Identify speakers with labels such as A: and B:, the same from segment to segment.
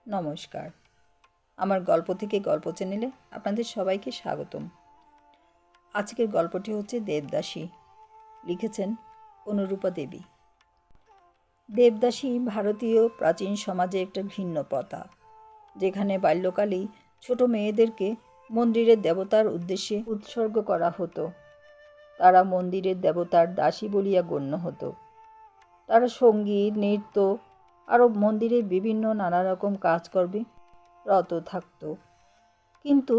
A: নমস্কার। আমার গল্প থেকে গল্প চ্যানেলে আপনাদের সবাইকে স্বাগতম। আজকের গল্পটি হচ্ছে দেবদাসী। লিখেছেন অনুরূপা দেবী। দেবদাসী ভারতীয় প্রাচীন সমাজে একটা ঘৃণ্য প্রথা, যেখানে বাল্যকালেই ছোট মেয়েদেরকে মন্দিরের দেবতার উদ্দেশ্যে উৎসর্গ করা হতো। তারা মন্দিরের দেবতার দাসী বলিয়া গণ্য হতো। তারা সঙ্গীত, নৃত্য আরও মন্দিরের বিভিন্ন নানা রকম কাজকর্মে রত থাকত। কিন্তু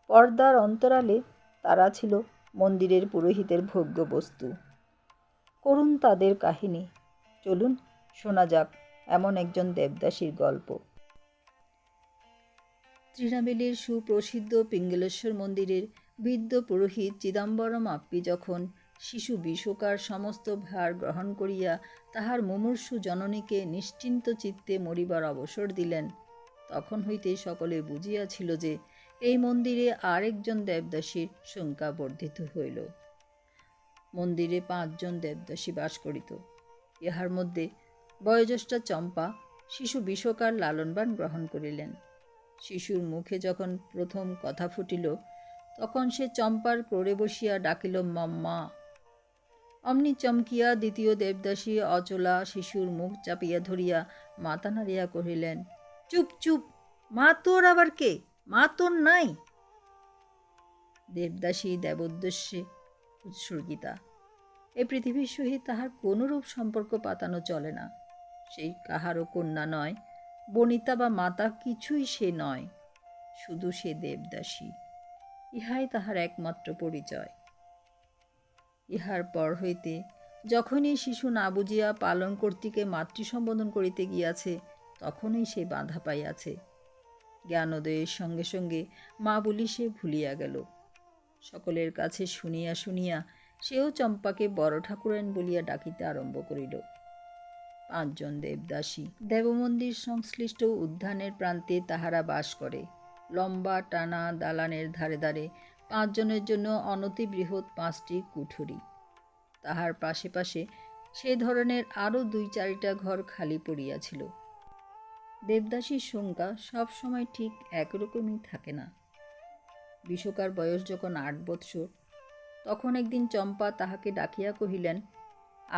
A: পর্দার অন্তরালে তারা ছিল মন্দিরের পুরোহিতের ভোগ্য বস্তু। করুন তাদের কাহিনী। চলুন শোনা যাক এমন একজন দেবদাসীর গল্প। তৃণাবেলীর সুপ্রসিদ্ধ পিঙ্গলেশ্বর মন্দিরের বৃদ্ধ পুরোহিত চিদম্বরম আপ্পি যখন শিশু বিশোকার সমস্ত ভার গ্রহণ করিয়া তাহার মুমূর্ষু জননীকে নিশ্চিন্ত চিত্তে মরিবার অবসর দিলেন, তখন হইতে সকলে বুঝিয়াছিল যে এই মন্দিরে আর একজন দেবদাসীর সংখ্যা বর্ধিত হইল। মন্দিরে 5 জন দেবদাসী বাস করিত। ইহার মধ্যে বয়োজ্যেষ্ঠা চম্পা শিশু বিশোকার লালনবান গ্রহণ করিলেন। শিশুর মুখে যখন প্রথম কথা ফুটিল, তখন সে চম্পার ক্রোড়ে বসিয়া ডাকিল, মম্মা। অমনি চমকিয়া দ্বিতীয় দেবদাসী অচলা শিশুর মুখ চাপিয়া ধরিয়া মাথা নাড়িয়া কহিলেন, চুপ চুপ, মা তোর আবার কে? মা তোর নাই। দেবদাসী দেবোদ্দেশ্যে উৎসর্গিতা। এই পৃথিবীর সহিত তাহার কোনরূপ সম্পর্ক পাতানো চলে না। সেই কাহারও কন্যা নয়, বনিতা বা মাতা কিছুই সে নয়, শুধু সে দেবদাসী। ইহাই তাহার একমাত্র পরিচয়। ইহার পর হইতে যখনই শিশু না বুঝিয়া পালন কর্তৃকে মাতৃ সম্বোধন করিতে গিয়াছে, তখনই সে বাধা পাইয়াছে। জ্ঞানোদয়ের সঙ্গে সঙ্গে মা বলি সে ভুলিয়া গেল। সকলের কাছে শুনিয়া শুনিয়া সেও চম্পাকে বড় ঠাকুরাইন বলিয়া ডাকিতে আরম্ভ করিল। 5 জন দেবদাসী। দেবমন্দির সংশ্লিষ্ট উদ্যানের প্রান্তে তাহারা বাস করে। লম্বা টানা দালানের ধারে ধারে 5 জনের জন্য অনতি বৃহৎ 5টি কুঠুরি। তাহার পাশে পাশে সে ধরনের আরও 2-4টা ঘর খালি পড়িয়াছিল। দেবদাসীর সংখ্যা সব সময় ঠিক একরকমই থাকে না। বিশোকার বয়স যখন 8 বৎসর, তখন একদিন চম্পা তাহাকে ডাকিয়া কহিলেন,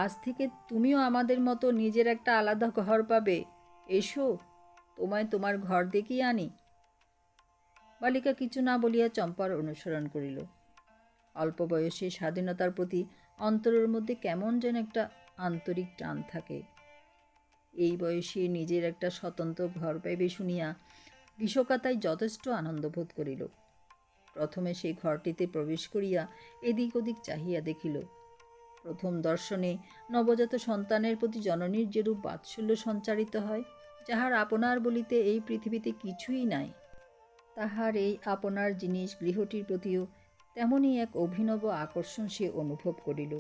A: আজ থেকে তুমিও আমাদের মতো নিজের একটা আলাদা ঘর পাবে। এসো, তোমায় তোমার ঘর দেখিয়ে আনি। বালিকা কিছু না বলিয়া চম্পার অনুসরণ করিল। অল্প বয়সে স্বাধীনতার প্রতি অন্তরের মধ্যে কেমন যেন একটা আন্তরিক টান থাকে। এই বয়সে নিজের একটা স্বতন্ত্র ঘর পাইবে শুনিয়া বিশোকা তাই যথেষ্ট আনন্দ বোধ করিল। প্রথমে সেই ঘরটিতে প্রবেশ করিয়া এদিক ওদিক চাহিয়া দেখিল। প্রথম দর্শনে নবজাত সন্তানের প্রতি জননীর যেরূপ বাৎসল্য সঞ্চারিত হয়, যাহার আপনার বলিতে এই পৃথিবীতে কিছুই নাই, তাহার এই আপনার জিনিস গৃহটির প্রতিও তেমনই এক অভিনব আকর্ষণ সে অনুভব করিল।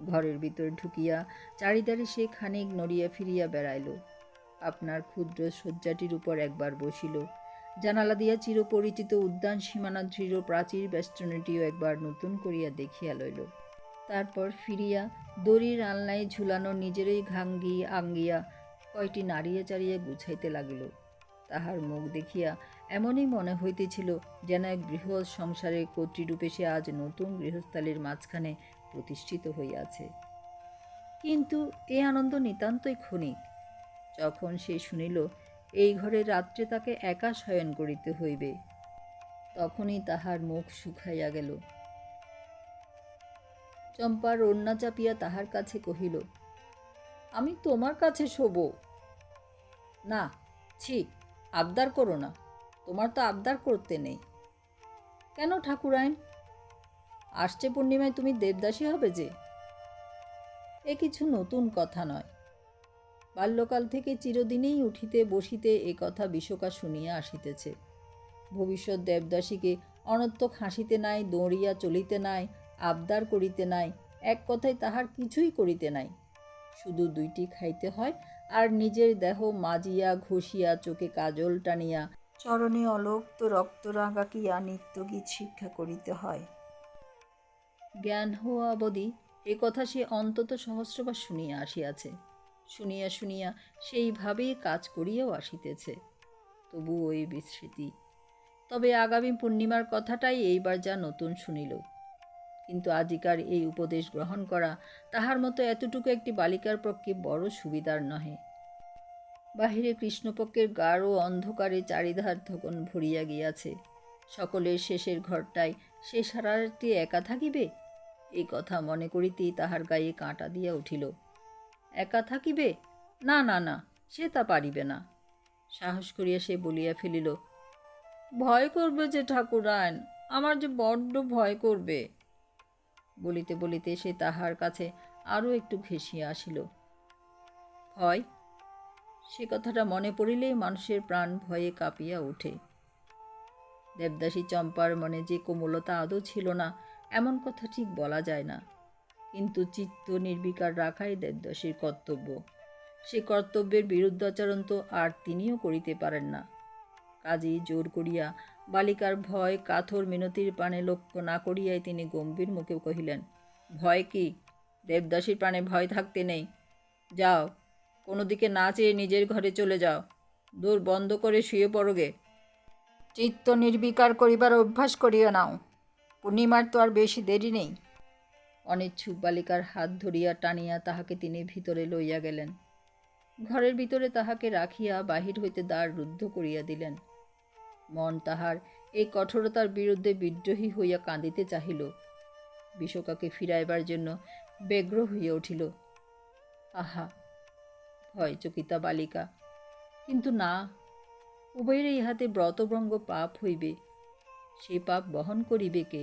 A: ঘরের ভিতর ঢুকিয়া চারিধারে সে খানিক নড়িয়া ফিরিয়া বেড়াইল। আপনার ক্ষুদ্র শয্যাটির উপর একবার বসিল। জানালা দিয়া চিরপরিচিত উদ্যান সীমানা দৃঢ় প্রাচীর বেষ্টনীটিও একবার নতুন করিয়া দেখিয়া লইল। তারপর ফিরিয়া দড়ির আলনায় ঝুলানো নিজেরই ঘাঙ্গি আঙ্গিয়া কয়টি নাড়িয়া চাড়িয়া গুছাইতে লাগিল। তাহার মুখ দেখিয়া এমনই মনে হইতেছিল যেন এক বৃহৎ সংসারের কর্তৃরূপে সে আজ নতুন গৃহস্থালির মাঝখানে প্রতিষ্ঠিত হইয়াছে। কিন্তু এ আনন্দ নিতান্তই ক্ষণিক। যখন সে শুনিল এই ঘরে রাত্রে তাকে একা শয়ন করিতে হইবে, তখনই তাহার মুখ শুকাইয়া গেল। চম্পার ওড়না চাপিয়া তাহার কাছে কহিল, আমি তোমার কাছে শোব। না, ছি, আবদার করো না, তোমার তো আবদার করতে নেই। কেন ঠাকুরাইন? আসছে পূর্ণিমায় তুমি দেবদাসী হবে যে। এ কিছু নতুন কথা নয়। বাল্যকাল থেকে চিরদিনেই উঠিতে বসিতে এ কথা বিশোকা শুনিয়া আসিতেছে। ভবিষ্যৎ দেবদাসীকে অনর্থক হাসিতে নাই, দৌড়িয়া চলিতে নাই, আবদার করিতে নাই, এক কথায় তাহার কিছুই করিতে নাই। শুধু 2টি খাইতে হয়, আর নিজের দেহ মাজিয়া ঘষিয়া চোখে কাজল টানিয়া চরণে অলক্ত রক্তরাগাকিয়া নিত্যগীত শিক্ষা করিতে হয়। জ্ঞান হওয়া অবধি এ কথা সে অন্তত সহস্রবার শুনিয়া আসিয়াছে। শুনিয়া শুনিয়া সেইভাবেই কাজ করিয়াও আসিতেছে। তবু ওই বিস্মৃতি। তবে আগামী পূর্ণিমার কথাটাই এইবার যা নতুন শুনিল। কিন্তু আজিকার এই উপদেশ গ্রহণ করা তাহার মতো এতটুকু একটি বালিকার পক্ষে বড় সুবিধার নহে। বাহিরে কৃষ্ণপক্ষের গাঢ় অন্ধকারে চারিধার তখন ভরিয়া গিয়াছে। সকলের শেষের ঘরটায় সে সারাটি একা থাকিবে, এই কথা মনে করিতেই তাহার গায়ে কাঁটা দিয়া উঠিল। একা থাকিবে? না না না, সে তা পারিবে না। সাহস করিয়া সে বলিয়া ফেলিল, ভয় করবে যে ঠাকুরান, আমার যে বড্ড ভয় করবে। বলিতে বলিতে সে তাহার কাছে আরও একটু ঘেঁষিয়া আসিল। ভয়? সে কথাটা মনে পড়িলেই মানুষের প্রাণ ভয়ে কাঁপিয়া ওঠে। দেবদাসী চম্পার মনে যে কোমলতা আদৌ ছিল না এমন কথা ঠিক বলা যায় না, কিন্তু চিত্ত নির্বিকার রাখাই দেবদাসীর কর্তব্য। সে কর্তব্যের বিরুদ্ধাচরণ তো আর তিনিও করিতে পারেন না। কাজেই জোর করিয়া বালিকার ভয় কাথর মিনতির পানে লক্ষ্য না করিয়াই তিনি গম্ভীর মুখে কহিলেন, ভয় কি? দেবদাসীর প্রাণে ভয় থাকতে নেই। যাও, কোনো দিকে না চেয়ে নিজের ঘরে চলে যাও। দূর বন্ধ করে শুয়ে পড়োগে। চিত্ত নির্বিকার করিবার অভ্যাস করিয়া নাও। পূর্ণিমার তো আর বেশি দেরি নেই। অনিচ্ছুক বালিকার হাত ধরিয়া টানিয়া তাহাকে তিনি ভিতরে লইয়া গেলেন। ঘরের ভিতরে তাহাকে রাখিয়া বাহির হইতে দ্বার রুদ্ধ করিয়া দিলেন। মন তাহার এই কঠোরতার বিরুদ্ধে বিদ্রোহী হইয়া কাঁদিতে চাহিল। বিশোকাকে ফিরাইবার জন্য ব্যগ্র হইয়া উঠিল। আহা, ভয় চকিতা বালিকা! কিন্তু না, উভয়ের ইহাতে ব্রতভঙ্গ পাপ হইবে। সেই পাপ বহন করিবে কে?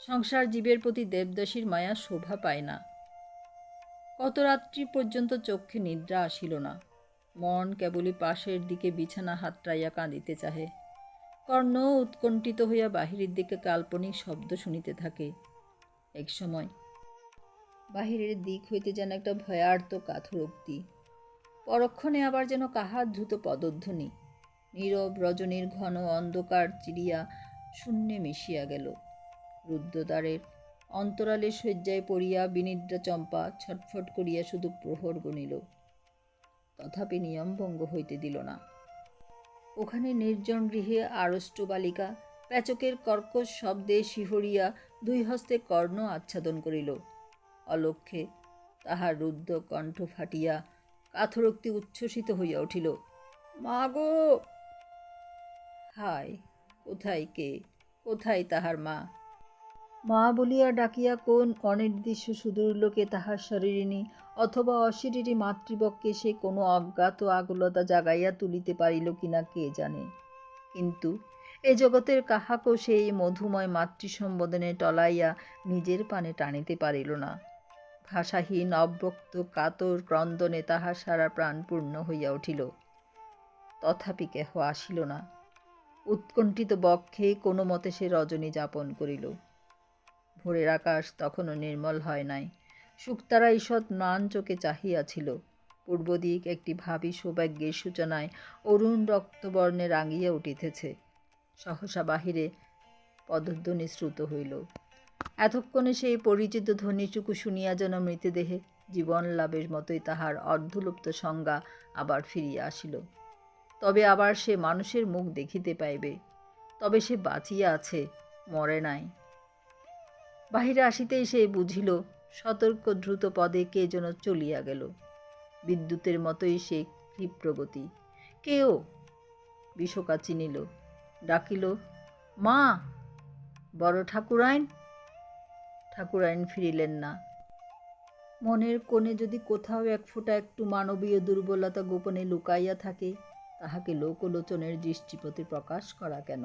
A: সংসার জীবের প্রতি দেবদাসীর মায়া শোভা পায় না। কত রাত্রি পর্যন্ত চক্ষে নিদ্রা আসিল না। মন কেবলই পাশের দিকে বিছানা হাতড়াইয়া কাঁদিতে চাহে। কর্ণ উৎকণ্ঠিত হইয়া বাহিরের দিকে কাল্পনিক শব্দ শুনিতে থাকে। একসময় বাহিরের দিক হইতে যেন একটা ভয়ার্ত কাথরোক্তি, পরক্ষণে আবার যেন কাহার দ্রুত পদধ্বনি। নীরব রজনীর ঘন অন্ধকার চিরিয়া শূন্যে মিশিয়া গেল। রুদ্ধদ্বারের অন্তরালে শয্যায় পড়িয়া বিনিদ্রা চম্পা ছটফট করিয়া শুধু প্রহর গুনিল, তথাপি নিয়মভঙ্গ হইতে দিল না। ওখানে নির্জন গৃহে আড়ষ্ট বালিকা প্যাচকের কর্কশ শব্দে শিহরিয়া দুই হস্তে কর্ণ আচ্ছাদন করিল। অলক্ষ্যে তাহার রুদ্ধ কণ্ঠ ফাটিয়া কাথরোক্তি উচ্ছ্বসিত হইয়া উঠিল, মা গো! হায়, কোথায় কে, কোথায় তাহার মা? মা বলিয়া ডাকিয়া কোন অনির্দিষ্ট সুদূর লোকে তাহার শরীরিণী অথবা অশরীরী মাতৃবক্ষে সে কোনো অজ্ঞাত আকুলতা জাগাইয়া তুলিতে পারিল কিনা কে জানে। কিন্তু এ জগতের কাহাকেও সেই মধুময় মাতৃসম্বোধনে টলাইয়া নিজের পানে টানিতে পারিল না। ভাষাহীন অব্যক্ত কাতর ক্রন্দনে তাহার সারা প্রাণ পূর্ণ হইয়া উঠিল। তথাপি কেহ আসিল না। উৎকণ্ঠিত বক্ষে কোনো মতে সে রজনী যাপন করিল। ভোরের আকাশ তখনও নির্মল হয় নাই। শুকতারা ঈষৎ ম্লান চোখে চাহিয়াছিল। পূর্ব দিক একটি ভাবী সৌভাগ্যের সূচনায় অরুণ রক্তবর্ণে রাঙিয়া উঠিতেছে। সহসা বাহিরে পদধ্বনি শ্রুত হইল। এতক্ষণে সেই পরিচিত ধ্বনিটুকু শুনিয়া যেন মৃতদেহে জীবন লাভের মতোই তাহার অর্ধলুপ্ত সংজ্ঞা আবার ফিরিয়া আসিল। তবে আবার সে মানুষের মুখ দেখিতে পাইবে। তবে সে বাঁচিয়া আছে, মরে নাই। বাহিরে আসিতেই সে বুঝিল সতর্ক দ্রুত পদে কে যেন চলিয়া গেল। বিদ্যুতের মতোই সে ক্ষিপ্রগতি। কেও? বিশোকা চিনিল, ডাকিল, মা! বড় ঠাকুরাইন! ঠাকুরাইন ফিরিলেন না। মনের কোণে যদি কোথাও এক ফোঁটা একটু মানবীয় দুর্বলতা গোপনে লুকাইয়া থাকে, তাহাকে লোকলোচনের দৃষ্টিপ্রতি প্রকাশ করা কেন?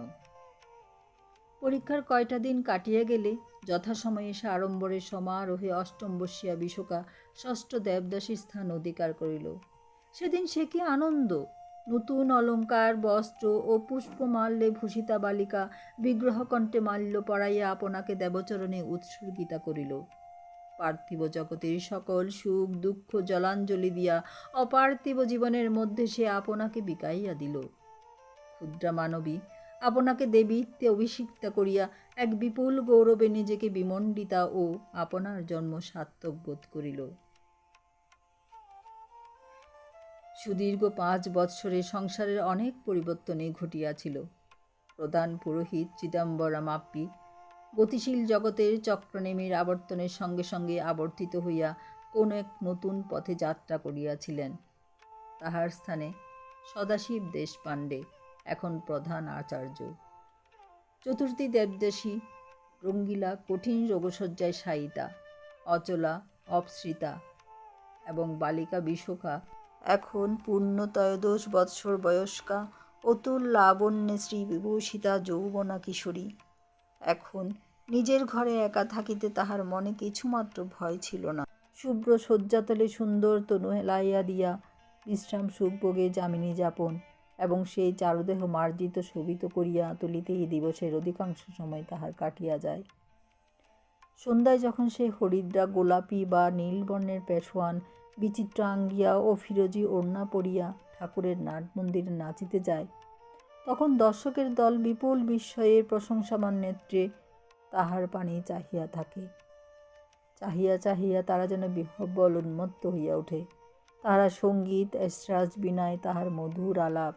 A: পরীক্ষার কয়টা দিন কাটিয়া গেলে যথাসময়ে সাড়ম্বরের সমারোহে অষ্টম বর্ষীয়া বিশোকা ষষ্ঠ দেবদাসীর স্থান অধিকার করিল। সেদিন সে কি আনন্দ! নূতন অলঙ্কার বস্ত্র ও পুষ্পমাল্যে ভূষিতা বালিকা বিগ্রহকণ্ঠে মাল্য পরাইয়া আপনাকে দেবচরণে উৎসর্গিতা করিল। পার্থিব জগতের সকল সুখ দুঃখ জলাঞ্জলি দিয়া অপার্থিব জীবনের মধ্যে সে আপনাকে বিকাইয়া দিল। ক্ষুদ্রা মানবী আপনাকে দেবীত্বে অভিষিক্তা করিয়া এক বিপুল গৌরবে নিজেকে বিমণ্ডিতা ও আপনার জন্ম সার্থক বোধ করিল। সুদীর্ঘ 5 বৎসরে সংসারের অনেক পরিবর্তনই ঘটিয়াছিল। প্রধান পুরোহিত চিদম্বরমাপ্পি গতিশীল জগতের চক্রনেমির আবর্তনের সঙ্গে সঙ্গে আবর্তিত হইয়া কোন এক নতুন পথে যাত্রা করিয়াছিলেন। তাহার স্থানে সদাশিব দেশপাণ্ডে এখন প্রধান আচার্য। চতুর্থী দেবদাসী রঙ্গিলা কঠিন রোগশয্যায় শায়িতা, অচলা অপসৃতা এবং বালিকা বিশোখা এখন পূর্ণত্রয়োদশ বৎসর বয়স্কা অতুল লাবণ্যে শ্রীবিভূষিতা যৌবনা কিশোরী। এখন নিজের ঘরে একা থাকিতে তাহার মনে কিছুমাত্র ভয় ছিল না। শুভ্র শয্যাতলে সুন্দর তনু হেলাইয়া দিয়া বিশ্রাম সুখভোগে যামিনী যাপন এবং সেই চারুদেহ মার্জিত শোভিত করিয়া তুলিতেই দিবসের অধিকাংশ সময় তাহার কাটিয়া যায়। সন্ধ্যায় যখন সে হরিদ্রা গোলাপি বা নীল বর্ণের পেশোয়ান বিচিত্র আঙ্গিয়া ও ফিরোজি ওড়না পরিয়া ঠাকুরের নাট মন্দিরে নাচিতে যায়, তখন দর্শকের দল বিপুল বিস্ময়ের প্রশংসামান নেত্রে তাহার পানে চাহিয়া থাকে। চাহিয়া চাহিয়া তারা যেন বিহ্বল উন্মত্ত হইয়া ওঠে। তাহারা সঙ্গীত, এসরাজ, বিনায়, তাহার মধুর আলাপ,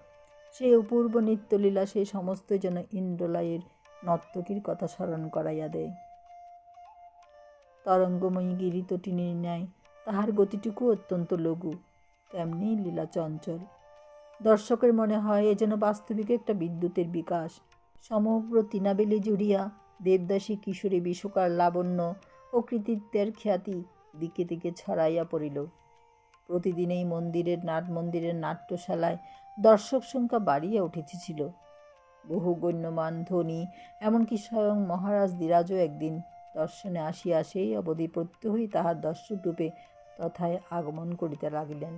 A: সেই অপূর্ব নিত্যলীলা, সেই সমস্ত যেন ইন্দ্রলয়ের নর্তকীর কথা স্মরণ করাইয়া দেয়। তরঙ্গময়ী গিরিতটিনীর ন্যায় তাহার গতিটুকু অত্যন্ত লঘু, তেমনি লীলা চঞ্চল। দর্শকের মনে হয় এ যেন বাস্তবিক একটা বিদ্যুতের বিকাশ। সমগ্র তৃণাবেলি জুড়িয়া দেবদাসী কিশোরী বিশোকার লাবণ্য ও কৃতিত্বের খ্যাতি দিকে দিকে ছড়াইয়া পড়িল। প্রতিদিনেই মন্দিরের নাট্যশালায় দর্শক সংখ্যা বাড়িয়া উঠিতেছিল। বহু গণ্যমান ধনী, এমনকি স্বয়ং মহারাজ ধীরাজও একদিন দর্শনে আসিয়া সেই অবধি প্রত্যহই তাহার দর্শকরূপে তথায় আগমন করিতে লাগিলেন।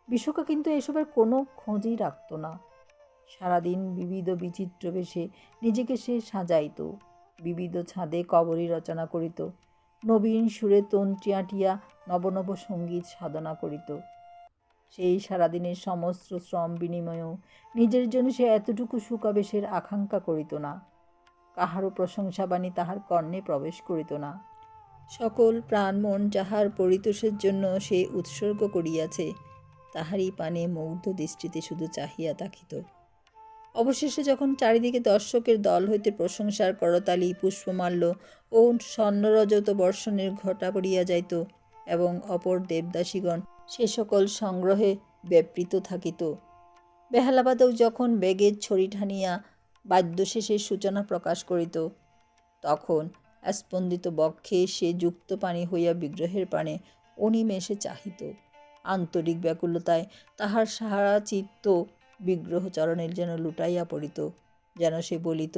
A: বিশোকা কিন্তু এসবের কোনো খোঁজই রাখত না। সারাদিন বিবিধ বিচিত্র বেশে নিজেকে সে সাজাইত, বিবিধ ছাঁদে কবরী রচনা করিত, নবীন সুরে তন্ত্রী আঁটিয়া নবনব সঙ্গীত সাধনা করিত। সেই সারাদিনের সমস্ত শ্রম বিনিময়েও নিজের জন্য সে এতটুকু সুখাবেশের আকাঙ্ক্ষা করিত না। কাহারও প্রশংসাবাণী তাহার কর্ণে প্রবেশ করিত না। সকল প্রাণ মন যাহার পরিতোষের জন্য সে উৎসর্গ করিয়াছে, তাহারই পানে মুগ্ধ দৃষ্টিতে শুধু চাহিয়া থাকিত। অবশেষে যখন চারিদিকে দর্শকের দল হইতে প্রশংসার করতালি, পুষ্পমাল্য ও স্বর্ণরজত বর্ষণের ঘটা পড়িয়া যাইত এবং অপর দেবদাসীগণ সে সকল সংগ্রহে ব্যাপৃত থাকিত, বেহালাবাদক যখন বেগের ছড়ি ঠানিয়া বাদ্যশেষের সূচনা প্রকাশ করিত, তখন স্পন্দিত বক্ষে সে যুক্ত পানি হইয়া বিগ্রহের পানে অনিমেষে চাহিত। আন্তরিক ব্যাকুলতায় তাহার সারা চিত্ত বিগ্রহ চরণের যেন লুটাইয়া পড়িত, যেন সে বলিত,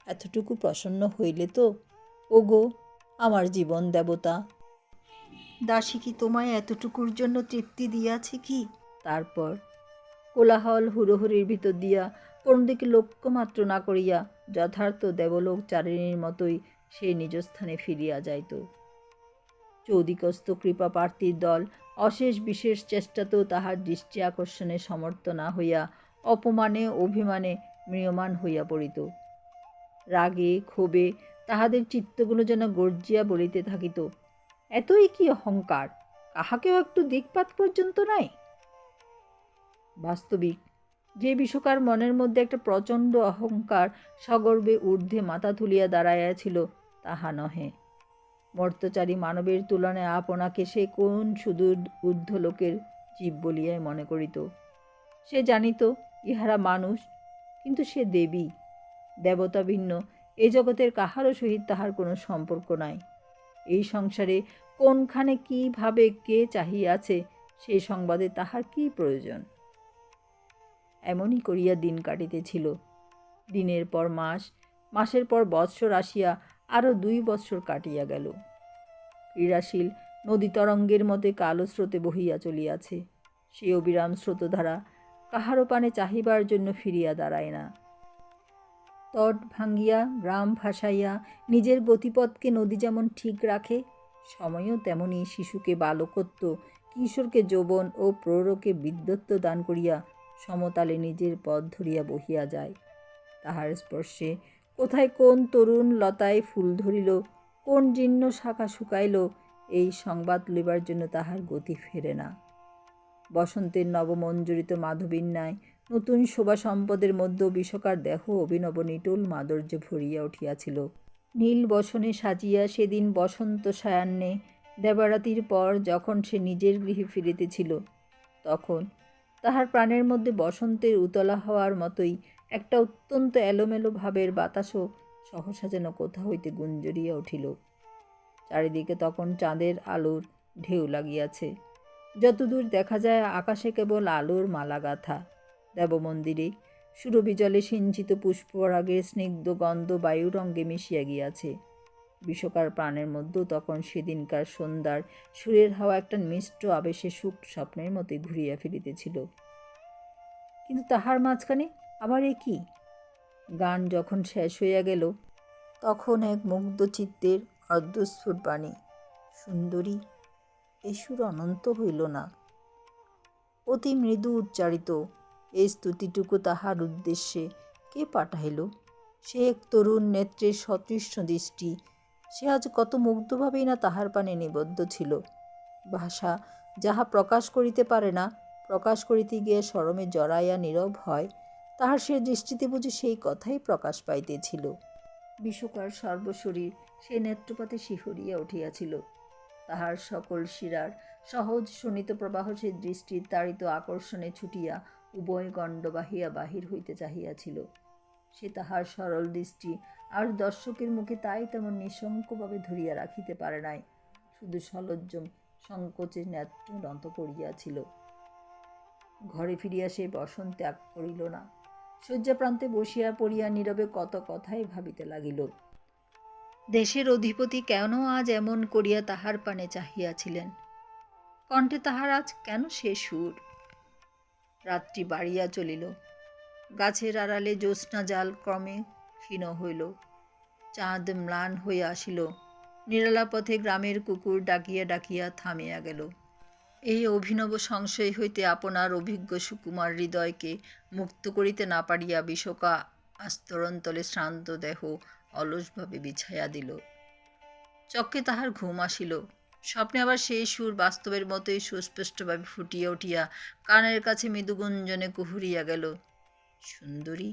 A: এতটুকু প্রসন্ন হইলে তো, ওগো আমার জীবন দেবতা, দাসী কি তোমায় এতটুকুর জন্য তৃপ্তি দিয়াছে কি? তারপর কোলাহল হুড়োহুড়ির ভিতর দিয়া কোন দিকে লক্ষ্যমাত্র না করিয়া যথার্থ দেবলোক চারিণীর মতোই সে নিজ স্থানে ফিরিয়া যাইত। চৌদিকস্থ কৃপা প্রার্থীর দল অশেষ বিশেষ চেষ্টাতেও তাহার দৃষ্টি আকর্ষণে সমর্থ না হইয়া অপমানে অভিমানে ম্রিয়মাণ হইয়া পড়িত। রাগে ক্ষোভে তাহাদের চিত্তগুলো যেন গর্জিয়া বলিতে থাকিত, এতই কি অহংকার, কাহাকেও একটু দিকপাত পর্যন্ত নাই। বাস্তবিক যে বিশোকার মনের মধ্যে একটা প্রচণ্ড অহংকার সগর্বে ঊর্ধ্বে মাথা তুলিয়া দাঁড়াইয়াছিল, তাহা নহে। মর্তচারী মানবের তুলনায় আপনাকে সে কোন সুদূর ঊর্ধ্বলোকের জীব বলিয়াই মনে করিত। সে জানিত ইহারা মানুষ, কিন্তু সে দেবী, দেবতা ভিন্ন এ জগতের কাহারও সহিত তাহার কোনো সম্পর্ক নাই। এই সংসারে কোনখানে কিভাবে কে চাহিয়াছে সেই সংবাদে তাহার কি প্রয়োজন? এমনই করিয়া দিন কাটিতেছিল। দিনের পর মাস, মাসের পর বৎসর আসিয়া আরও 2 বৎসর কাটিয়া গেল। ক্রীড়াশীল নদী তরঙ্গের মতে কালো স্রোতে বহিয়া চলিয়াছে। সে অবিরাম স্রোতধারা কাহারও পানে চাহিবার জন্য ফিরিয়া দাঁড়ায় না। তট ভাঙ্গিয়া গ্রাম ভাসাইয়া নিজের গতিপথকে নদী যেমন ঠিক রাখে, সময়ও তেমনি শিশুকে বালকত্ব, কিশোরকে যৌবন ও প্রৌঢ়কে বৃদ্ধত্ব দান করিয়া সমতালে নিজের পথ ধরিয়া বহিয়া যায়। তাহার স্পর্শে কোথায় কোন তরুণ লতায় ফুল ধরিল, কোন জীর্ণ শাখা শুকাইল, এই সংবাদ লইবার জন্য তাহার গতি ফেরে না। বসন্তের নবমঞ্জরিত মাধবীর ন্যায় নতুন শোভা সম্পদের মধ্যেও বিশ্বকার দেহ অভিনব নিটোল মাধুর্য ভরিয়া উঠিয়াছিল। নীল বসনে সাজিয়া সেদিন বসন্ত সায়াহ্নে দেবারাতির পর যখন সে নিজের গৃহে ফিরিতেছিল, তখন তাহার প্রাণের মধ্যে বসন্তের উতলা হওয়ার মতোই একটা অত্যন্ত এলোমেলো ভাবের বাতাসও সহসা যেন কোথা হইতে গুঞ্জরিয়া উঠিল। চারিদিকে তখন চাঁদের আলোর ঢেউ লাগিয়াছে। যতদূর দেখা যায় আকাশে কেবল আলোর মালা গাঁথা। দেবমন্দিরে সুরভিজলে সিঞ্চিত পুষ্পরাগের স্নিগ্ধ গন্ধ বায়ুরঙ্গে মিশিয়া গিয়াছে। বিশ্বকার প্রাণের মধ্যেও তখন সেদিনকার সন্ধ্যার সুরের হাওয়া একটা মিষ্ট আবেশে সুখ স্বপ্নের মতোই ঘুরিয়া ফিরিতেছিল। কিন্তু তাহার মাঝখানে আবার এ কি? গান যখন শেষ হইয়া গেল, তখন এক মুগ্ধ চিত্তের অর্ধস্ফুট বাণী, সুন্দরী, এই সুর অনন্ত হইল না। অতি মৃদু উচ্চারিত এই স্তুতিটুকু তাহার উদ্দেশ্যে কে পাঠাইল? সে এক তরুণ নেত্রের সতৃষ্ণ দৃষ্টি। সে আজ কত মুগ্ধভাবেই না তাহার পানে নিবদ্ধ ছিল। ভাষা যাহা প্রকাশ করিতে পারে না, প্রকাশ করিতে গিয়া শরমে জড়াইয়া নীরব হয়, তাহার সে দৃষ্টিতে বুঝি সেই কথাই প্রকাশ পাইতেছিল। বিশ্বকার সর্বশরীর সে নেত্রপাতে শিহরিয়া উঠিয়াছিল। তাহার সকল শিরার সহজ শোণিত প্রবাহ সে দৃষ্টির তাড়িত আকর্ষণে ছুটিয়া উভয় গণ্ড বাহিয়া বাহির হইতে চাহিয়াছিল। সে তাহার সরল দৃষ্টি আর দর্শকের মুখে তাই তেমন নিঃশঙ্কভাবে ধরিয়া রাখিতে পারে নাই, শুধু সলজ্জ সংকোচে নেত্র নত করিয়াছিল। ঘরে ফিরিয়া সে বসন ত্যাগ করিল না। শয্যাপ্রান্তে বসিয়া পড়িয়া নীরবে কত কথাই ভাবিতে লাগিল। দেশের অধিপতি কেন আজ এমন করিয়া তাহার পানে চাহিয়াছিলেন? কণ্ঠে তাহার আজ কেন সে সুর? রাত্রি বাড়িয়া চলিল। গাছের আড়ালে জ্যোৎস্না জাল ক্রমে ক্ষীণ হইল। চাঁদ ম্লান হইয়া আসিল। নিরালা পথে গ্রামের কুকুর ডাকিয়া ডাকিয়া থামিয়া গেল। এই অভিনব সংশয় হইতে আপনার অভিজ্ঞ সুকুমার হৃদয়কে মুক্ত করিতে না পারিয়া বিশ্বকা আস্তরণতলে শ্রান্ত দেহ অলসভাবে বিছাইয়া দিল। চক্ষে তাহার ঘুম আসিল। স্বপ্নে আবার সেই সুর বাস্তবের মতোই সুস্পষ্টভাবে ফুটিয়া উঠিয়া কানের কাছে মৃদুগুঞ্জনে কুহুরিয়া গেল, সুন্দরী,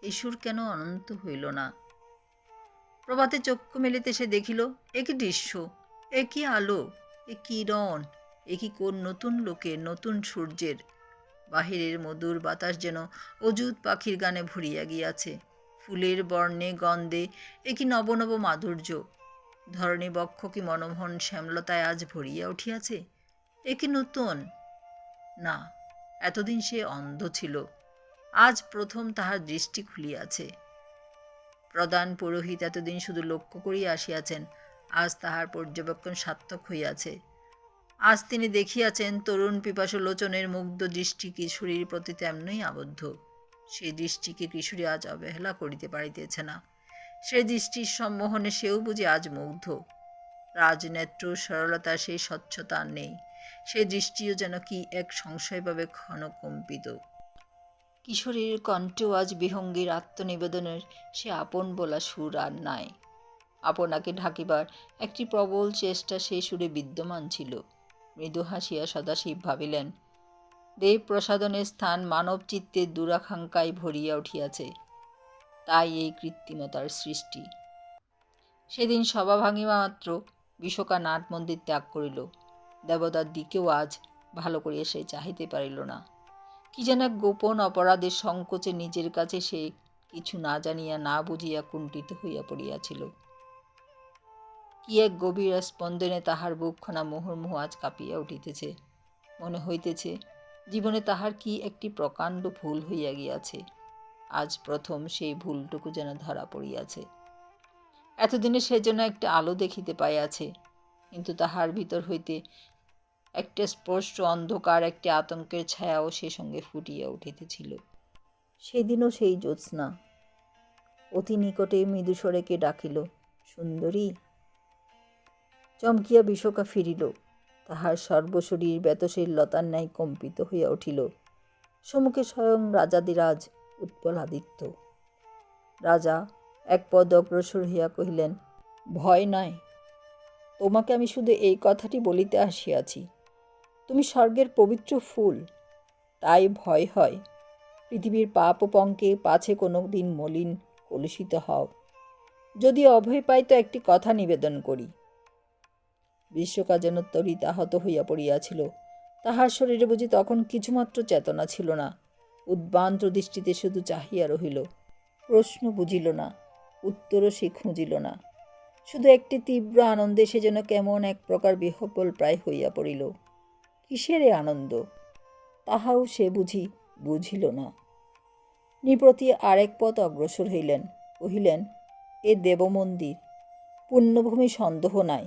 A: এই সুর কেন অনন্ত হইল না? প্রভাতে চক্ষু মেলিতে সে দেখিল, এ কি দৃশ্য, এ কি আলো, এ কিরণ, এ কি কোন নতুন লোকের, নতুন সূর্যের? বাহিরের মধুর বাতাস যেন অযুত পাখির গানে ভরিয়া গিয়াছে। ফুলের বর্ণে গন্ধে এ কি নব নব মাধুর্য। ধরণী বক্ষ কি মনোমোহন শ্যামলতায় আজ ভরিয়া উঠিয়াছে। এ কি নূতন? না, এতদিন সে অন্ধ ছিল। আজ প্রথম তাহার দৃষ্টি খুলিয়াছে। প্রধান পুরোহিত এতদিন শুধু লক্ষ্য করিয়া আসিয়াছেন, আজ তাহার পর্যবেক্ষণ সার্থক হইয়াছে। আজ তিনি দেখিয়াছেন তরুণ পিপাসু লোচনের মুগ্ধ দৃষ্টি কিশোরীর প্রতি তেমনই আবদ্ধ। সেই দৃষ্টিকে কিশোরী আজ অবহেলা করিতে পারিতেছে না। সে দৃষ্টির সম্মোহনে সেও বুঝি আজ মুগ্ধ। রাজনেত্র সরলতার সেই স্বচ্ছতা নেই। সে দৃষ্টিও যেন কি এক সংশয়ভাবে ক্ষণকম্পিত। কিশোরীর কণ্ঠেও আজ বিহঙ্গীর আত্মনিবেদনের সে আপন বলা সুর আর নাই। আপনাকে ঢাকিবার একটি প্রবল চেষ্টা সেই সুরে বিদ্যমান ছিল। মৃদু হাসিয়া সদাশিব ভাবিলেন, দেব প্রসাদনের স্থান মানব চিত্তের দুরাকাঙ্ক্ষায় ভরিয়া উঠিয়াছে, তাই এই কৃত্রিমতার সৃষ্টি। সেদিন সভা ভাঙিবা মাত্র বিশ্বকা নাট মন্দির ত্যাগ করিল। দেবতার দিকেও আজ ভালো করিয়া সে চাহিতে পারিল না। কি যেন এক গোপন অপরাধের সংকোচে নিজের কাছে সে কিছু না জানিয়া না বুঝিয়া কুণ্ঠিত হইয়া পড়িয়াছিল। কি এক গভীর স্পন্দনে তাহার বুকখানা মুহুর্মুহু আজ কাঁপিয়া উঠিতেছে। মনে হইতেছে জীবনে তাহার কি একটি প্রকাণ্ড ভুল হইয়া গিয়াছে। আজ প্রথম সেই ভুলটুকু যেন ধরা পড়িয়াছে। এতদিনে সে যেন একটা আলো দেখিতে পাইয়াছে, কিন্তু তাহার ভিতর হইতে একটা স্পষ্ট অন্ধকার, একটি আতঙ্কের ছায়াও সে সঙ্গে ফুটিয়া উঠিতেছিল। সেদিনও সেই জ্যোৎস্না অতি নিকটে মৃদুস্বরে কে ডাকিল, সুন্দরী। চমকিয়া বিশ্বকা ফিরিল। তাহার সর্বশরীর বেতসের লতার ন্যায় কম্পিত হইয়া উঠিল। সম্মুখে স্বয়ং রাজাদিরাজ উৎপলাদিত্য। রাজা এক পদ অগ্রসর হইয়া কহিলেন, ভয় নাই, তোমাকে আমি শুধু এই কথাটি বলিতে আসিয়াছি। তুমি স্বর্গের পবিত্র ফুল, তাই ভয় হয় পৃথিবীর পাপ ও পঙ্কে পাছে কোনো দিন মলিন কলুষিত হও। যদি অভয় পাই তো একটি কথা নিবেদন করি। বিশ্বকা যেন তরিত আহত হইয়া পড়িয়াছিল। তাহার শরীরে বুঝি তখন কিছুমাত্র চেতনা ছিল না। উদ্বান্ত দৃষ্টিতে শুধু চাহিয়া রহিল। প্রশ্ন বুঝিল না, উত্তরও সে খুঁজিল না। শুধু একটি তীব্র আনন্দে সে যেন কেমন এক প্রকার বিহ্বল প্রায় হইয়া পড়িল। কিসের এ আনন্দ, তাহাও সে বুঝিল না। নিপ্রতি আরেক পথ অগ্রসর হইলেন। কহিলেন, এ দেবমন্দির, পুণ্যভূমি সন্দেহ নাই,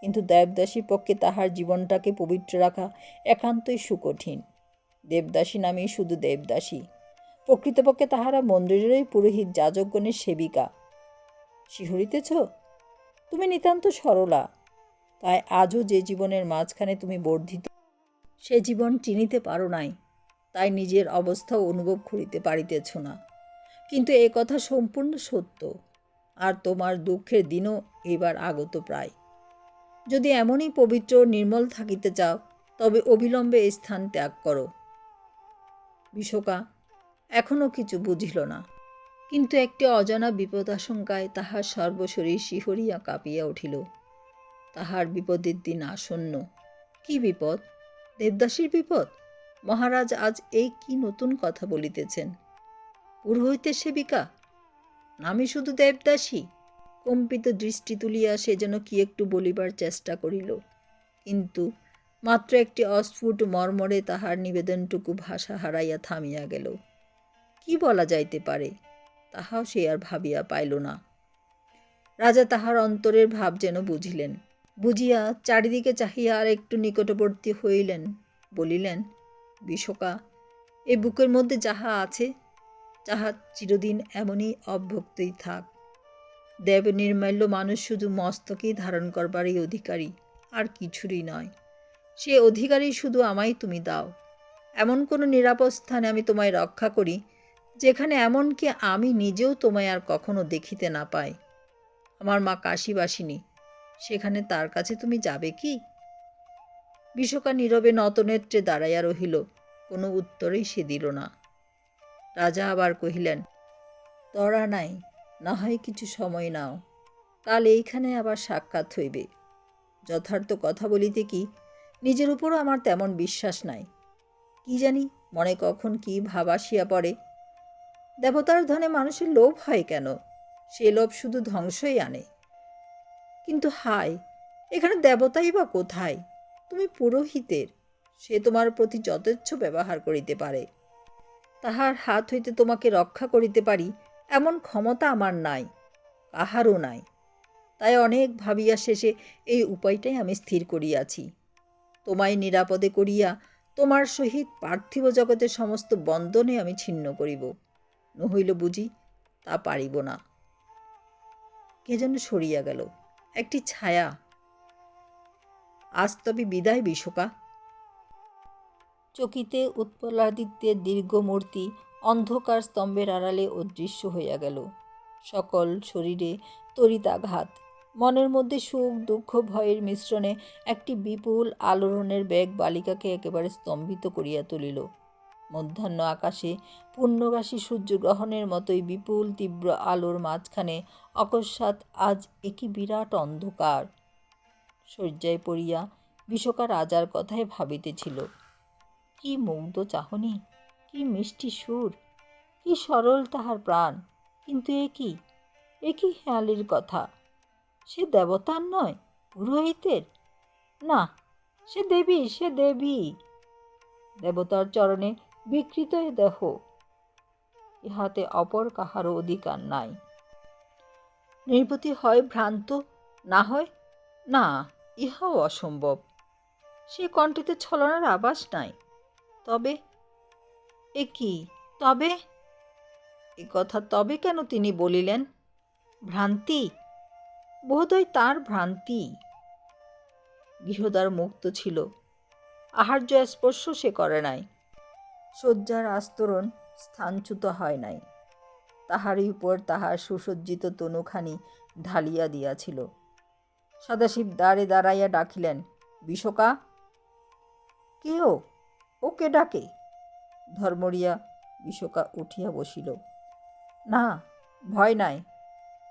A: কিন্তু দেবদাসীর পক্ষে তাহার জীবনটাকে পবিত্র রাখা একান্তই সুকঠিন। দেবদাসী নামেই শুধু দেবদাসী, প্রকৃতপক্ষে তাহারা মন্দিরেরই পুরোহিত, যাজকগণের সেবিকা। শিহরিতেছ? তুমি নিতান্ত সরলা, তাই আজও যে জীবনের মাঝখানে তুমি বর্ধিত, সে জীবন চিনিতে পারো নাই, তাই নিজের অবস্থাও অনুভব করিতে পারিতেছ না। কিন্তু এ কথা সম্পূর্ণ সত্য, আর তোমার দুঃখের দিনও এবার আগত প্রায়। যদি এমনই পবিত্র নির্মল থাকিতে চাও, তবে অবিলম্বে এই স্থান ত্যাগ করো। বিশোকা এখনও কিছু বুঝিল না, কিন্তু একটি অজানা বিপদাশঙ্কায় তাহার সর্বশরীর শিহরিয়া কাঁপিয়া উঠিল। তাহার বিপদের দিন আসন্ন। কি বিপদ? দেবদাসীর বিপদ? মহারাজ আজ এই কি নতুন কথা বলিতেছেন? পুরোহিতের সেবিকা, নামে শুধু দেবদাসী? কম্পিত দৃষ্টি তুলিয়া সে যেন কি একটু বলিবার চেষ্টা করিল, কিন্তু মাত্র একটি অস্ফুট মর্মরে তাহার নিবেদনটুকু ভাষা হারাইয়া থামিয়া গেল। কি বলা যাইতে পারে, তাহাও সে আর ভাবিয়া পাইল না। রাজা তাহার অন্তরের ভাব যেন বুঝিলেন। বুঝিয়া চারিদিকে চাহিয়া আর একটু নিকটবর্তী হইলেন। বলিলেন, বিশোকা, এ বুকের মধ্যে যাহা আছে, যাহা চিরদিন এমনই অভ্যক্তই থাক। দেব নির্মাল্য মানুষ শুধু মস্তকেই ধারণ করবারই অধিকারী, আর কিছুরই নয়। সে অধিকারী শুধু আমায় তুমি দাও। এমন কোনো নিরাপদ স্থানে আমি তোমায় রক্ষা করি, যেখানে এমনকি আমি নিজেও তোমায় আর কখনো দেখিতে না পাই। আমার মা কাশীবাসিনী, সেখানে তার কাছে তুমি যাবে কি? বিশোকা নীরবে নতনেত্রে দাঁড়াইয়া রহিল। কোনো উত্তরেই সে দিল না। রাজা আবার কহিলেন, তরা নাই, না হয় কিছু সময় নাও, কাল এইখানে আবার সাক্ষাৎ হইবে। যথার্থ কথা বলিতে কি, নিজের উপরও আমার তেমন বিশ্বাস নাই। কি জানি মনে কখন কি ভাব আসিয়া পড়ে। দেবতার ধনে মানুষের লোভ হয় কেন? সে লোভ শুধু ধ্বংসই আনে। কিন্তু হায়, এখানে দেবতাই বা কোথায়? তুমি পুরোহিতের, সে তোমার প্রতি যথেচ্ছ ব্যবহার করিতে পারে। তাহার হাত হইতে তোমাকে রক্ষা করিতে পারি এমন ক্ষমতা আমার নাই, কাহারও নাই। তাই অনেক ভাবিয়া শেষে এই উপায়টাই আমি স্থির করিয়াছি। তোমায় নিরাপদে করিয়া তোমার সহিত পার্থিব জগতের সমস্ত বন্ধনে আমি ছিন্ন করিব। নহিল বুঝি তা পারিব না। কে যেন সরিয়া গেল, একটি ছায়া। আজ তবে বিদায় বিশোকা। চকিতে উৎপলাদিত্যের দীর্ঘ মূর্তি অন্ধকার স্তম্ভের আড়ালে অদৃশ্য হইয়া গেল। সকল শরীরে তরিতাঘাত, মনের মধ্যে সুখ দুঃখ ভয়ের মিশ্রণে একটি বিপুল আলোড়নের বেগ বালিকাকে একেবারে স্তম্ভিত করিয়া তুলিল। মধ্যাহ্ন আকাশে পূর্ণরাশি সূর্যগ্রহণের মতোই বিপুল তীব্র আলোর মাঝখানে অকস্মাৎ আজ একই বিরাট অন্ধকার। শয্যায় পড়িয়া বিশোকা রাজার কথায় ভাবিতেছিল। কি মুগ্ধ চাহনি, কি মিষ্টি সুর, কি সরল তাহার প্রাণ। কিন্তু এ কি হেয়ালির কথা? সে দেবতার নয়, পুরোহিতের। না, সে দেবী, সে দেবী। দেবতার চরণে বিকৃত এ দেহ, ইহাতে অপর কাহারও অধিকার নাই। নির্বতী হয় ভ্রান্ত, না হয় না, ইহাও অসম্ভব। সে কণ্ঠেতে ছলনার আভাস নাই। তবে এ কি? তবে এ কথা তবে কেন তিনি বলিলেন? ভ্রান্তি, বোধহয় তার ভ্রান্তি। গৃহদ্বার মুক্ত ছিল, আহার্য স্পর্শ সে করে নাই, শয্যার আস্তরণ স্থানচ্যুত হয় নাই, তাহারই উপর তাহার সুসজ্জিত তনুখানি ঢালিয়া দিয়াছিল। সদাশিব দ্বারে দাঁড়াইয়া ডাকিলেন, বিশোকা। কেউ ওকে ডাকে? ধর্মরিয়া বিশোকা উঠিয়া বসিল। না, ভয় নাই,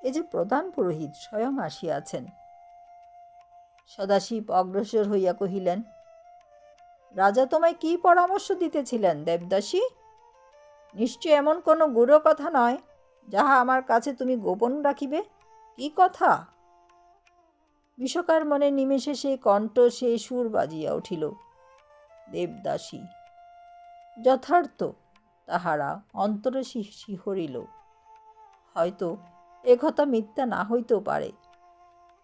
A: এ যে প্রধান পুরোহিত স্বয়ং আসিয়াছেন। সদাশিব অগ্রসর হইয়া কহিলেন, রাজা তোমায় কি পরামর্শ দিতেছিলেন দেবদাসী? নিশ্চয় এমন কোনো গূঢ় কথা নয় যাহা আমার কাছে তুমি গোপন রাখিবে। কি কথা? বিশোকার মনে নিমেষে সেই কণ্ঠ, সেই সুর বাজিয়া উঠিল। দেবদাসী! যথার্থ তাহারা অন্তরে শিহরিল। হয়তো এ কথা মিথ্যা না হইতেও পারে।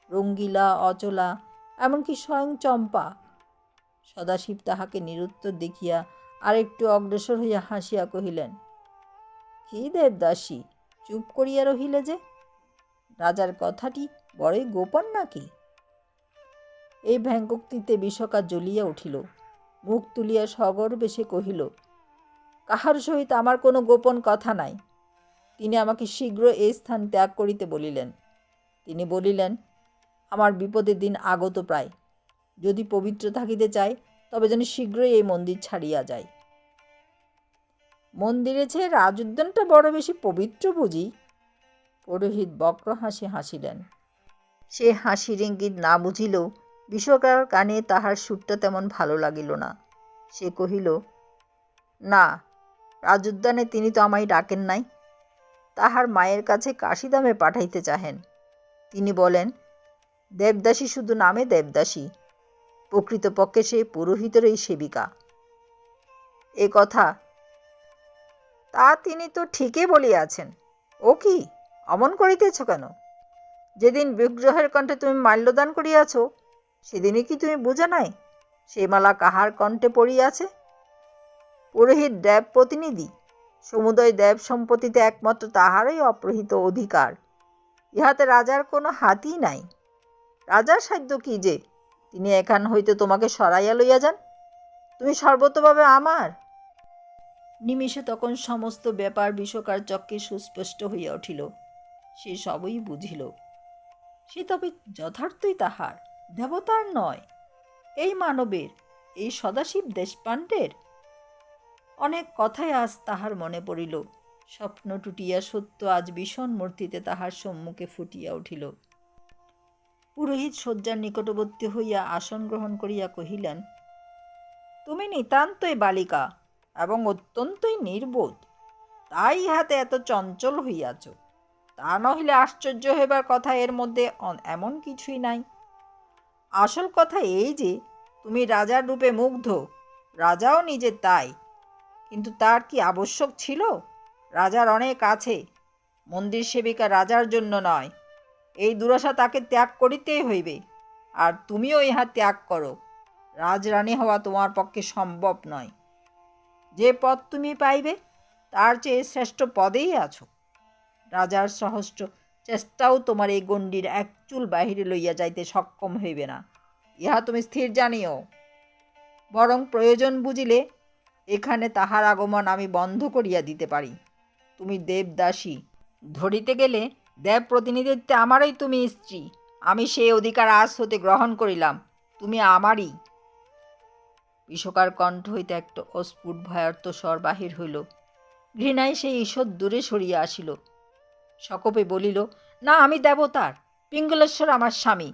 A: রঙ্গিলা, অচলা, এমনকি স্বয়ং চম্পা। সদাশিব তাহাকে নিরুত্তর দেখিয়া আরেকটু অগ্রসর হইয়া হাসিয়া কহিলেন, কি দেবদাসী, চুপ করিয়া রহিলে যে? রাজার কথাটি বড়ই গোপন নাকি? এই ব্যঙ্গোক্তিতে বিশোকা জ্বলিয়া উঠিল। মুখ তুলিয়া সগর্বে সে কহিল, কাহার সহিত আমার কোনো গোপন কথা নাই। তিনি আমাকে শীঘ্র এই স্থান ত্যাগ করিতে বলিলেন। তিনি বলিলেন, আমার বিপদের দিন আগত প্রায়। যদি পবিত্র থাকিতে চাই তবে যেন শীঘ্রই এই মন্দির ছাড়িয়া যায়। মন্দিরে চেয়ে রাজউদ্যানটা বড় বেশি পবিত্র বুঝি? পুরোহিত বক্র হাসি হাসিলেন। সে হাসির ইঙ্গিত না বুঝিলেও বিশোকার কানে তাহার সুরটা তেমন ভালো লাগিল না। সে কহিল, না, রাজউদ্যানে তিনি তো আমায় ডাকেন নাই। তাহার মায়ের কাছে কাশিদামে পাঠাইতে চাহেন। তিনি বলেন, দেবদাসী শুধু নামে দেবদাসী, প্রকৃতপক্ষে সে পুরোহিতেরই সেবিকা। এ কথা তা তিনি তো ঠিকই বলিয়াছেন। ও কি, অমন করিতেছ কেন? যেদিন বিগ্রহের কণ্ঠে তুমি মাল্যদান করিয়াছ, সেদিনই কি তুমি বুঝা নাই সে মালা কাহার কণ্ঠে পড়িয়াছে? পুরোহিত দেব প্রতিনিধি, সমুদয় দেব সম্পত্তিতে একমাত্র তাহারই অপহৃত অধিকার। ইহাতে রাজার কোনো হাতই নাই। রাজার সাধ্য কি যে তিনি এখান হইতে তোমাকে সরাইয়া লইয়া যান? তুমি সর্বতভাবে আমার। নিমিষে তখন সমস্ত ব্যাপার বিশোকার চক্ষে সুস্পষ্ট হইয়া উঠিল। সে সবই বুঝিল। সে তবে যথার্থই তাহার, দেবতার নয়, এই মানবের, এই সদাশিব দেশপাণ্ডের। অনেক কথাই আজ তাহার মনে পড়িল। স্বপ্ন টুটিয়া সত্য আজ ভীষণ মূর্তিতে তাহার সম্মুখে ফুটিয়া উঠিল। পুরোহিত শয্যার নিকটবর্তী হইয়া আসন গ্রহণ করিয়া কহিলেন, তুমি নিতান্তই বালিকা এবং অত্যন্তই নির্বোধ, তাই ইহাতে এত চঞ্চল হইয়াছ। তা নহিলে আশ্চর্য হইবার কথা, এর মধ্যে এমন কিছুই নাই। আসল কথা এই যে তুমি রাজার রূপে মুগ্ধ, রাজাও নিজে তাই। কিন্তু তার কি আবশ্যক ছিল? রাজার অনেক আছে। মন্দির সেবিকা রাজার জন্য নয়। এই দুরাশা তাকে ত্যাগ করিতেই হইবে। আর তুমিও ইহা ত্যাগ করো। রাজরানী হওয়া তোমার পক্ষে সম্ভব নয়। যে পদ তুমি পাইবে তার চেয়ে শ্রেষ্ঠ পদেই আছো। রাজার সহস্র চেষ্টাও তোমার এই গণ্ডির এক চুল বাহিরে লইয়া যাইতে সক্ষম হইবে না, ইহা তুমি স্থির জানিও। বরং প্রয়োজন বুঝিলে এখানে তাহার আগমন আমি বন্ধ করিয়া দিতে পারি। তুমি দেবদাসী, ধরিতে গেলে দেব প্রতিনিধিত্বে আমারই তুমি স্ত্রী। আমি সেই অধিকার আজ হতে গ্রহণ করিলাম, তুমি আমারই। বিশোকার কণ্ঠ হইতে একটা অস্ফুট ভয়ার্ত স্বর বাহির হইল। ঘৃণায় সেই ঈষৎ দূরে সরিয়া আসিল। সকপে বলিল, না, আমি দেবতার, পিঙ্গলেশ্বর আমার স্বামী।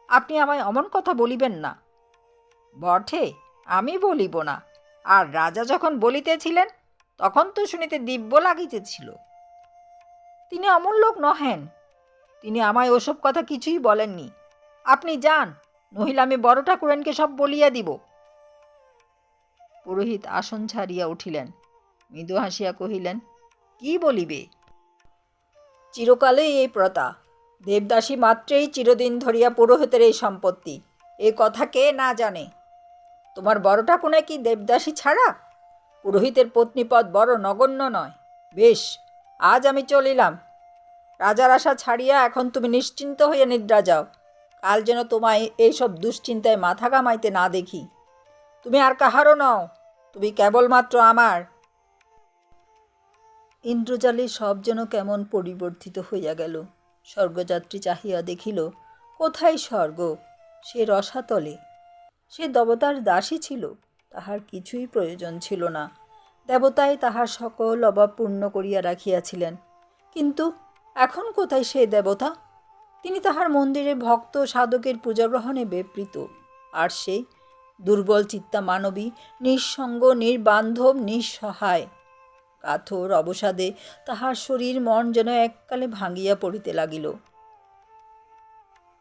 A: আপনি আমায় অমন কথা বলিবেন না। বটে, আমি বলিব না। আর রাজা যখন বলিতেছিলেন তখন তো শুনিতে দিব্য লাগিতেছিল। তিনি অমন লোক নহেন। তিনি আমায় ওসব কথা কিছুই বলেননি। আপনি যান, নহিলে আমি বড় ঠাকুরানকে সব বলিয়া দিব। পুরোহিত আসন ছাড়িয়া উঠিলেন। মৃদু হাসিয়া কহিলেন, কি বলিবে? চিরকালেই এই প্রথা। দেবদাসী মাত্রেই চিরদিন ধরিয়া পুরোহিতের এই সম্পত্তি। এ কথা কে না জানে? তোমার বড় ঠাকুরা কি দেবদাসী ছাড়া? পুরোহিতের পত্নীপদ বড় নগণ্য নয়। বেশ, আজ আমি চলিলাম। রাজার আশা ছাড়িয়া এখন তুমি নিশ্চিন্ত হইয়া নিদ্রা যাও। কাল যেন তোমায় এইসব দুশ্চিন্তায় মাথা ঘামাইতে না দেখি। তুমি আর কাহারও নও, তুমি কেবলমাত্র আমার। ইন্দ্রজালে সব যেন কেমন পরিবর্তিত হইয়া গেল। স্বর্গযাত্রী চাহিয়া দেখিল, কোথায় স্বর্গ? সে রসাতলে। সে দেবতার দাসী ছিল, তাহার কিছুই প্রয়োজন ছিল না। দেবতাই তাহার সকল অভাব পূর্ণ করিয়া রাখিয়াছিলেন। কিন্তু এখন কোথায় সেই দেবতা? তিনি তাহার মন্দিরে ভক্ত সাধকের পূজা গ্রহণে ব্যাপৃত, আর সেই দুর্বল চিত্তা মানবী নিঃসঙ্গ, নির্বান্ধব, নিঃসহায়। কাতর অবসাদে তাহার শরীর মন যেন এককালে ভাঙিয়া পড়িতে লাগিল।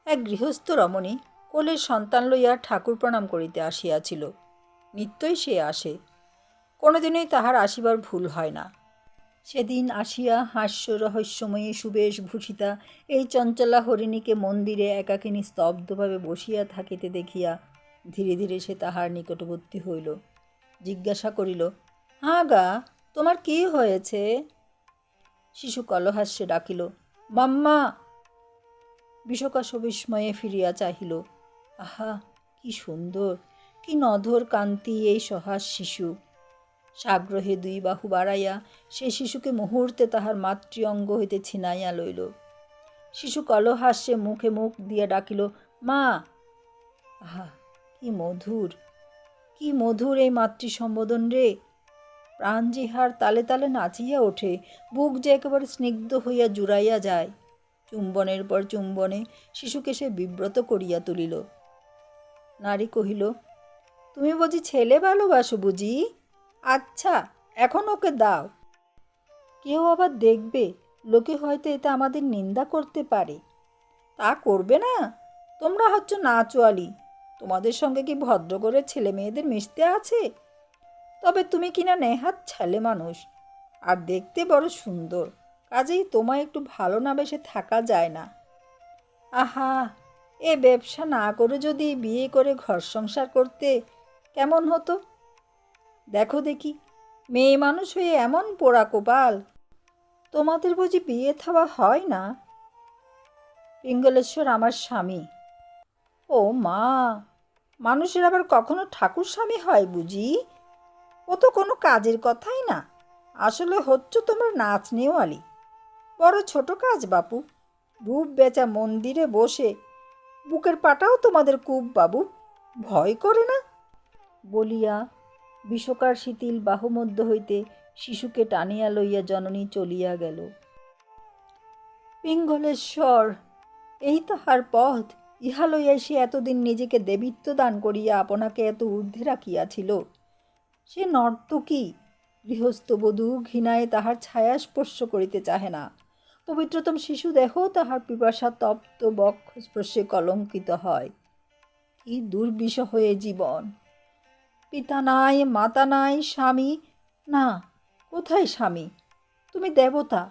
A: এক গৃহস্থ রমণী কোলের সন্তান লইয়া ঠাকুর প্রণাম করিতে আসিয়াছিল। নিত্যই সে আসে, কোনোদিনই তাহার আসিবার ভুল হয় না। সেদিন আসিয়া হাস্য রহস্যময়ী সুবেশ ভূষিতা এই চঞ্চলা হরিণীকে মন্দিরে একাকিনী স্তব্ধভাবে বসিয়া থাকিতে দেখিয়া ধীরে ধীরে সে তাহার নিকটবর্তী হইল। জিজ্ঞাসা করিল, হাঁ গা, তোমার কি হয়েছে? শিশু কলহাস্যে ডাকিল, মাম্মা। বিশোকা সবিস্ময়ে ফিরিয়া চাহিল। আহা, কি সুন্দর, কি নধর কান্তি এই সহাস শিশু! সাগ্রহে দুই বাহু বাড়াইয়া সে শিশুকে মুহূর্তে তাহার মাতৃ অঙ্গ হইতে ছিনাইয়া লইল। শিশু কলহাস্যে মুখে মুখ দিয়া ডাকিল, মা। আহা, কি মধুর, কি মধুর এই মাতৃ সম্বোধন রে! প্রাণ জিহার তালে তালে নাচিয়া ওঠে, বুক যে একেবারে স্নিগ্ধ হইয়া জুড়াইয়া যায়। চুম্বনের পর চুম্বনে শিশুকে সে বিব্রত করিয়া তুলিল। নারী কহিল, তুমি বুঝি ছেলে ভালোবাসো বুঝি? আচ্ছা, এখন ওকে দাও। কেউ আবার দেখবে, লোকে হয়তো এতে আমাদের নিন্দা করতে পারে। তা করবে না, তোমরা হচ্ছ নাচোয়ালি, তোমাদের সঙ্গে কি ভদ্র করে ছেলে মেয়েদের মিশতে আছে? তবে তুমি কিনা নেহাত ছেলে মানুষ, আর দেখতে বড় সুন্দর, কাজেই তোমায় একটু ভালো না বেশে থাকা যায় না। আহা, এ ব্যবসা না করে যদি বিয়ে করে ঘর সংসার করতে কেমন হতো? দেখো দেখি, মেয়ে মানুষ হয়ে এমন পোড়া কপাল। তোমাদের বুঝি বিয়ে থাওয়া হয় না? পিঙ্গলেশ্বর আমার স্বামী। ও মা, মানুষের আবার কখনো ঠাকুর স্বামী হয় বুঝি? ও তো কোনো কাজের কথাই না, আসলে হচ্ছ তোমরা নাচনেওয়ালি। বড় ছোট কাজ বাপু, রূপ বেচা মন্দিরে বসে। বুকের পাটাও তোমাদের কূপ বাবু, ভয় করে না? বলিয়া বিশোকার শিথিল বাহুমধ্য হইতে শিশুকে টানিয়া লইয়া জননী চলিয়া গেল। পিঙ্গলেশ্বর, এই তাহার পথ, ইহা লইয়াই সে এতদিন নিজেকে দেবীত্ব দান করিয়া আপনাকে এত ঊর্ধ্বে রাখিয়াছিল। সে নর্তকী, গৃহস্থবধূ, ঘৃণায় তাহার ছায়া স্পর্শ করিতে চাহে না। পবিত্রতম শিশু দেহ তাহার পিপাসা তপ্ত বক্ষ স্পর্শে কলঙ্কিত হয়। কি দুর্বিষহ এ জীবন! পিতা নাই, মাতা নাই, স্বামী না। কোথায় স্বামী? তুমি দেবতা,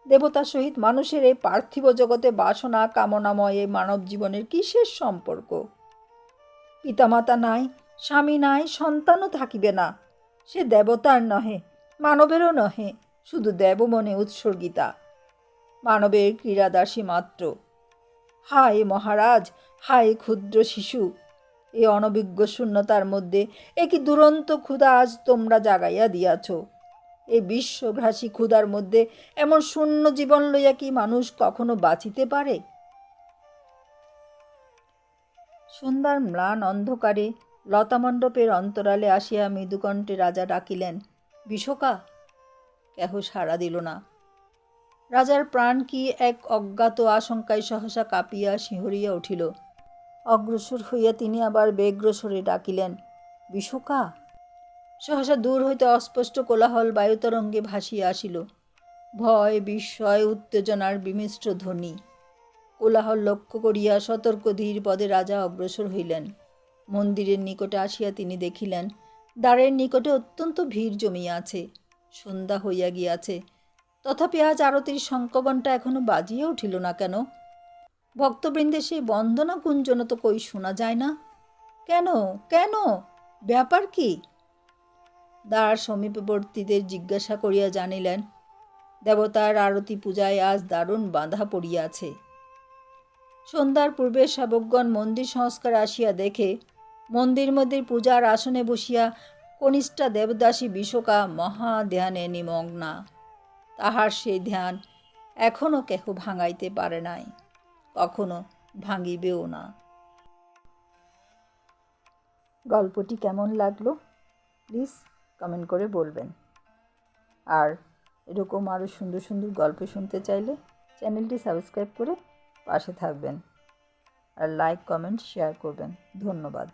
A: দেবতার সহিত মানুষের এই পার্থিব জগতে বাসনা কামনাময় এই মানব জীবনের কিসের সম্পর্ক? পিতামাতা নাই, স্বামী নাই, সন্তানও থাকিবে না। সে দেবতার নহে, মানবেরও নহে, শুধু দেবমনে উৎসর্গিতা, মানবের ক্রীড়াদাসী মাত্র। হায় মহারাজ, হায় ক্ষুদ্র শিশু! এ অনভিজ্ঞ শূন্যতার মধ্যে এ কি দুরন্ত ক্ষুধা আজ তোমরা জাগাইয়া দিয়াছ? এই বিশ্বঘ্রাসী ক্ষুধার মধ্যে এমন শূন্য জীবন লইয়া কি মানুষ কখনো বাঁচিতে পারে? সন্ধ্যার ম্লান অন্ধকারে লতামণ্ডপের অন্তরালে আসিয়া মৃদুকণ্ঠে রাজা ডাকিলেন, বিশোকা। কেহ সাড়া দিল না। রাজার প্রাণ কি এক অজ্ঞাত আশঙ্কায় সহসা কাঁপিয়া শিহরিয়া উঠিল। অগ্রসর হইয়া তিনি আবার ব্যগ্রস্বরে ডাকিলেন, বিশোকা। সহসা দূর হইতে অস্পষ্ট কোলাহল বায়ুতরঙ্গে ভাসিয়া আসিল। ভয়, বিস্ময়, উত্তেজনার বিমিশ্র ধ্বনি। কোলাহল লক্ষ্য করিয়া সতর্ক ধীর পদে রাজা অগ্রসর হইলেন। মন্দিরের নিকটে আসিয়া তিনি দেখিলেন, দ্বারের নিকটে অত্যন্ত ভিড় জমিয়া আছে। সন্ধ্যা হইয়া গিয়াছে, তথাপি আজ আরতির শঙ্খঘণ্টা এখনো বাজিয়া উঠিল না কেন? ভক্তবৃন্দের সেই বন্দনা গুঞ্জন তো কই শোনা যায় না। কেন কেন, ব্যাপার কি? দ্বার সমীপবর্তীদের জিজ্ঞাসা করিয়া জানিলেন, দেবতার আরতি পূজায় আজ দারুণ বাঁধা পড়িয়াছে। সন্ধ্যার পূর্বে সেবকগণ মন্দির সংস্কার আসিয়া দেখে মন্দির মধ্যে পূজার আসনে বসিয়া কনিষ্ঠা দেবদাসী বিশোকা মহা ধ্যানে নিমগ্না। তাহার সেই ধ্যান এখনো কেহ ভাঙাইতে পারে নাই, কখনো ভাঙিবেও না। গল্পটি কেমন লাগলো প্লিজ কমেন্ট করে বলবেন। আর এরকম আরও সুন্দর সুন্দর গল্প শুনতে চাইলে চ্যানেলটি সাবস্ক্রাইব করে পাশে থাকবেন আর লাইক কমেন্ট শেয়ার করবেন। ধন্যবাদ।